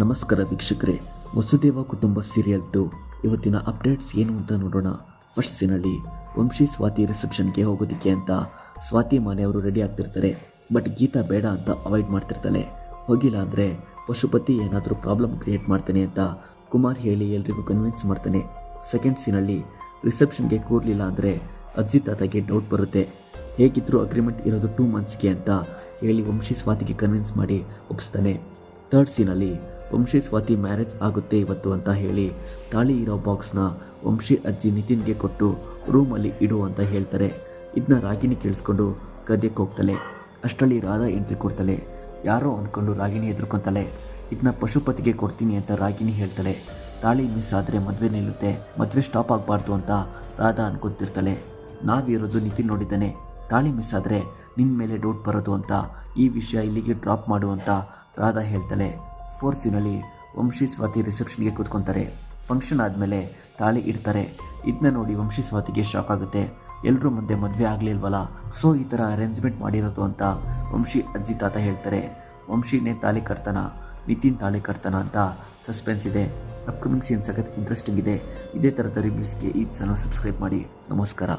ನಮಸ್ಕಾರ ವೀಕ್ಷಕರೇ, ವಸುದೇವ ಕುಟುಂಬ ಸೀರಿಯಲ್ದು ಇವತ್ತಿನ ಅಪ್ಡೇಟ್ಸ್ ಏನು ಅಂತ ನೋಡೋಣ. ಫಸ್ಟ್ ಸೀನಲ್ಲಿ ವಂಶಿ ಸ್ವಾತಿ ರಿಸೆಪ್ಷನ್ಗೆ ಹೋಗೋದಕ್ಕೆ ಅಂತ ಸ್ವಾತಿ ಮನೆಯವರು ರೆಡಿ ಆಗ್ತಿರ್ತಾರೆ. ಬಟ್ ಗೀತಾ ಬೇಡ ಅಂತ ಅವಾಯ್ಡ್ ಮಾಡ್ತಿರ್ತಾಳೆ. ಹೋಗಿಲ್ಲ ಅಂದರೆ ಪಶುಪತಿ ಏನಾದರೂ ಪ್ರಾಬ್ಲಮ್ ಕ್ರಿಯೇಟ್ ಮಾಡ್ತಾನೆ ಅಂತ ಕುಮಾರ್ ಹೇಳಿ ಎಲ್ರಿಗೂ ಕನ್ವಿನ್ಸ್ ಮಾಡ್ತಾನೆ. ಸೆಕೆಂಡ್ ಸೀನಲ್ಲಿ ರಿಸೆಪ್ಷನ್ಗೆ ಕೂರಲಿಲ್ಲ ಅಂದರೆ ಅಜ್ಜಿ ತಾತಗೆ ಡೌಟ್ ಬರುತ್ತೆ. ಹೇಗಿದ್ರೂ ಅಗ್ರಿಮೆಂಟ್ ಇರೋದು 2 ಮಂತ್ಸ್ಗೆ ಅಂತ ಹೇಳಿ ವಂಶಿ ಸ್ವಾತಿಗೆ ಕನ್ವಿನ್ಸ್ ಮಾಡಿ ಒಪ್ಪಿಸ್ತಾನೆ. ಥರ್ಡ್ ಸೀನಲ್ಲಿ ವಂಶಿ ಸ್ವಾತಿ ಮ್ಯಾರೇಜ್ ಆಗುತ್ತೆ ಇವತ್ತು ಅಂತ ಹೇಳಿ ತಾಳಿ ಇರೋ ಬಾಕ್ಸ್ನ ವಂಶಿ ಅಜ್ಜಿ ನಿತಿನ್ಗೆ ಕೊಟ್ಟು ರೂಮಲ್ಲಿ ಇಡು ಅಂತ ಹೇಳ್ತಾರೆ. ಇದನ್ನ ರಾಗಿಣಿ ಕೇಳಿಸ್ಕೊಂಡು ಗದ್ಯಕ್ಕೆ ಹೋಗ್ತಾಳೆ. ಅಷ್ಟರಲ್ಲಿ ರಾಧಾ ಎಂಟ್ರಿ ಕೊಡ್ತಾಳೆ. ಯಾರೋ ಅಂದ್ಕೊಂಡು ರಾಗಿಣಿ ಎದುರ್ಕೊತಾಳೆ. ಇದನ್ನ ಪಶುಪತಿಗೆ ಕೊಡ್ತೀನಿ ಅಂತ ರಾಗಿಣಿ ಹೇಳ್ತಾಳೆ. ತಾಳಿ ಮಿಸ್ ಆದರೆ ಮದುವೆ ನಿಲ್ಲುತ್ತೆ, ಮದುವೆ ಸ್ಟಾಪ್ ಆಗಬಾರ್ದು ಅಂತ ರಾಧಾ ಅನ್ಕೊತಿರ್ತಾಳೆ. ನಾವಿರೋದು ನಿತಿನ್ ನೋಡಿದ್ದಾನೆ, ತಾಳಿ ಮಿಸ್ ಆದರೆ ನಿನ್ನ ಮೇಲೆ ಡೌಟ್ ಬರೋದು ಅಂತ ಈ ವಿಷಯ ಇಲ್ಲಿಗೆ ಡ್ರಾಪ್ ಮಾಡು ಅಂತ ರಾಧಾ ಹೇಳ್ತಾಳೆ. ಫೋರ್ತ್ ಸೀನಲ್ಲಿ ವಂಶಿ ಸ್ವಾತಿ ರಿಸೆಪ್ಷನ್ಗೆ ಕೂತ್ಕೊತಾರೆ. ಫಂಕ್ಷನ್ ಆದಮೇಲೆ ತಾಳಿ ಇಡ್ತಾರೆ. ಇದನ್ನ ನೋಡಿ ವಂಶಿ ಸ್ವಾತಿಗೆ ಶಾಕ್ ಆಗುತ್ತೆ. ಎಲ್ಲರೂ ಮುಂದೆ ಮದುವೆ ಆಗಲಿಲ್ವಲ್ಲ, ಸೊ ಈ ಥರ ಅರೇಂಜ್ಮೆಂಟ್ ಮಾಡಿರೋದು ಅಂತ ವಂಶಿ ಅಜ್ಜಿ ತಾತ ಹೇಳ್ತಾರೆ. ವಂಶಿನೇ ತಾಳಿ ಕಟ್ತಾನ, ನಿತಿನ್ ತಾಳಿ ಕಟ್ತಾನ ಅಂತ ಸಸ್ಪೆನ್ಸ್ ಇದೆ. ಅಪ್ಕಮಿಂಗ್ ಸೀನ್ ಸಖತ್ ಇಂಟ್ರೆಸ್ಟಿಂಗ್ ಇದೆ. ಇದೇ ಥರದ ರಿವ್ಯೂಸ್ಗೆ ಈ ಚಾನಲ್ ಸಬ್ಸ್ಕ್ರೈಬ್ ಮಾಡಿ. ನಮಸ್ಕಾರ.